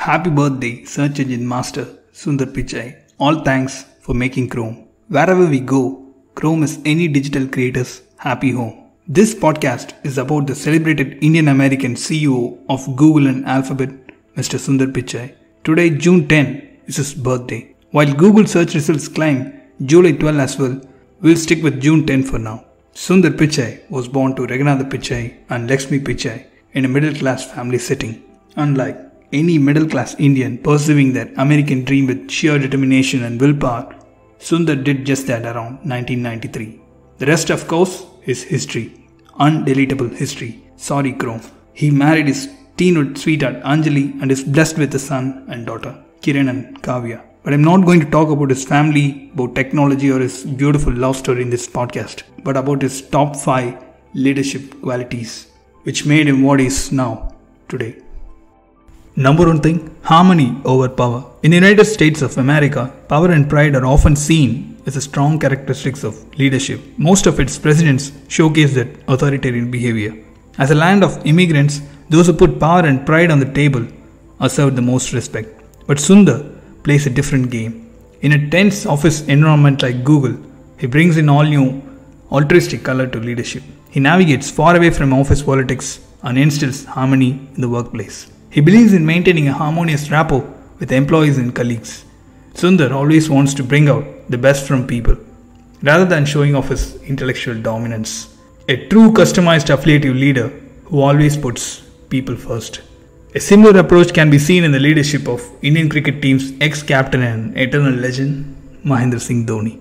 Happy birthday, search engine master Sundar Pichai. All thanks for making Chrome. Wherever we go, Chrome is any digital creator's happy home. This podcast is about the celebrated Indian American CEO of Google and Alphabet, Mr. Sundar Pichai. Today, June 10, is his birthday. While Google search results claim July 12 as well, we'll stick with June 10 for now. Sundar Pichai was born to Raghunath Pichai and Lakshmi Pichai in a middle-class family setting. Unlike any middle-class Indian pursuing their American dream with sheer determination and willpower, Sundar did just that around 1993. The rest, of course, is history. Undeletable history. Sorry, Chrome. He married his teenage sweetheart Anjali and is blessed with a son and daughter, Kiran and Kavya. But I'm not going to talk about his family, about technology or his beautiful love story in this podcast, but about his top 5 leadership qualities, which made him what he is now, today. Number 1 thing, harmony over power. In the United States of America, power and pride are often seen as the strong characteristics of leadership. Most of its presidents showcase that authoritarian behavior. As a land of immigrants, those who put power and pride on the table are served the most respect. But Sundar plays a different game. In a tense office environment like Google, he brings in all new altruistic color to leadership. He navigates far away from office politics and instills harmony in the workplace. He believes in maintaining a harmonious rapport with employees and colleagues. Sundar always wants to bring out the best from people, rather than showing off his intellectual dominance. A true customized affiliative leader who always puts people first. A similar approach can be seen in the leadership of Indian cricket team's ex-captain and eternal legend, Mahendra Singh Dhoni.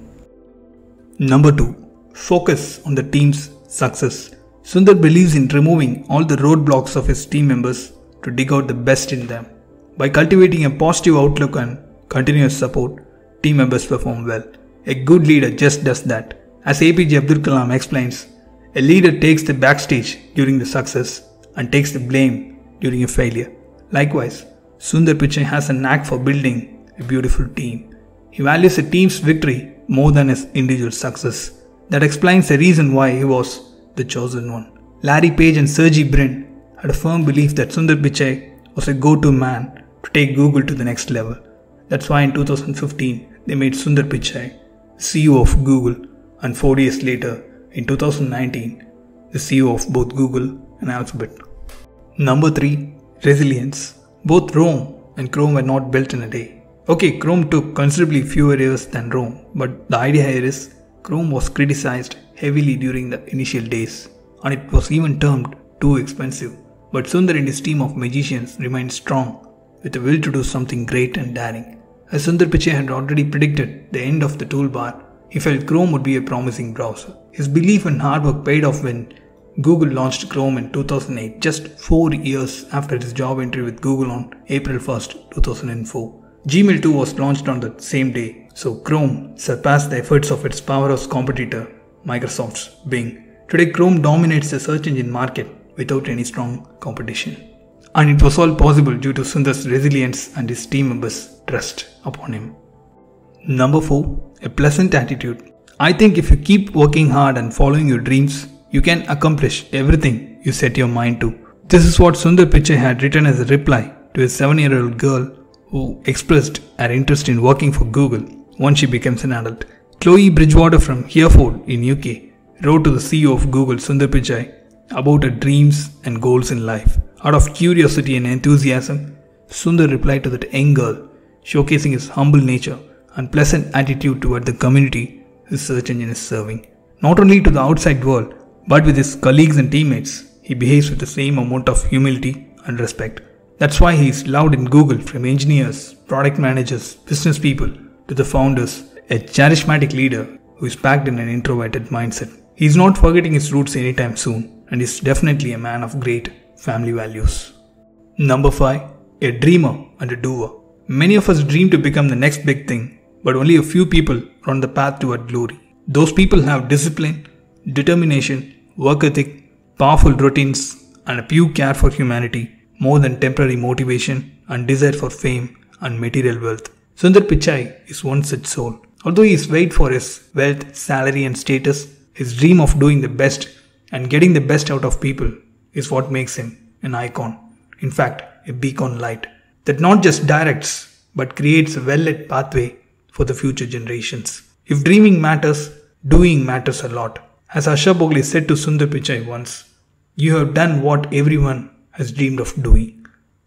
Number 2. Focus on the team's success. Sundar believes in removing all the roadblocks of his team members to dig out the best in them. By cultivating a positive outlook and continuous support, team members perform well. A good leader just does that. As APJ Abdul Kalam explains, a leader takes the backstage during the success and takes the blame during a failure. Likewise, Sundar Pichai has a knack for building a beautiful team. He values a team's victory more than his individual success. That explains the reason why he was the chosen one. Larry Page and Sergey Brin had a firm belief that Sundar Pichai was a go-to man to take Google to the next level. That's why in 2015 they made Sundar Pichai CEO of Google, and 4 years later, in 2019, the CEO of both Google and Alphabet. Number 3. Resilience. Both Rome and Chrome were not built in a day. Okay, Chrome took considerably fewer years than Rome, but the idea here is Chrome was criticized heavily during the initial days, and it was even termed too expensive. But Sundar and his team of magicians remained strong, with a will to do something great and daring. As Sundar Pichai had already predicted the end of the toolbar, he felt Chrome would be a promising browser. His belief and hard work paid off when Google launched Chrome in 2008, just 4 years after his job entry with Google on April 1st, 2004. Gmail too was launched on the same day, so Chrome surpassed the efforts of its powerhouse competitor, Microsoft's Bing. Today, Chrome dominates the search engine market without any strong competition. And it was all possible due to Sundar's resilience and his team members' trust upon him. Number 4. A pleasant attitude. I think if you keep working hard and following your dreams, you can accomplish everything you set your mind to. This is what Sundar Pichai had written as a reply to a 7-year-old girl who expressed her interest in working for Google once she becomes an adult. Chloe Bridgewater from Hereford in UK wrote to the CEO of Google, Sundar Pichai, about her dreams and goals in life. Out of curiosity and enthusiasm, Sundar replied to that young girl, showcasing his humble nature and pleasant attitude toward the community his search engine is serving. Not only to the outside world, but with his colleagues and teammates, he behaves with the same amount of humility and respect. That's why he is loved in Google, from engineers, product managers, business people to the founders, a charismatic leader who is packed in an introverted mindset. He is not forgetting his roots anytime soon, and is definitely a man of great family values. Number 5. A dreamer and a doer. Many of us dream to become the next big thing, but only a few people are on the path toward glory. Those people have discipline, determination, work ethic, powerful routines, and a pure care for humanity, more than temporary motivation and desire for fame and material wealth. Sundar Pichai is one such soul. Although he is weighed for his wealth, salary and status, his dream of doing the best and getting the best out of people is what makes him an icon. In fact, a beacon light. that not just directs but creates a well-lit pathway for the future generations. If dreaming matters, doing matters a lot. As Asha Bhogale said to Sundar Pichai once, "You have done what everyone has dreamed of doing."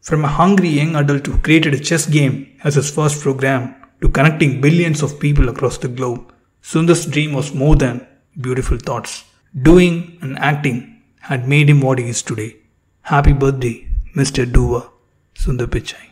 From a hungry young adult who created a chess game as his first program to connecting billions of people across the globe, Sundar's dream was more than beautiful thoughts. Doing and acting had made him what he is today. Happy birthday, Mr. Doer, Sundar Pichai.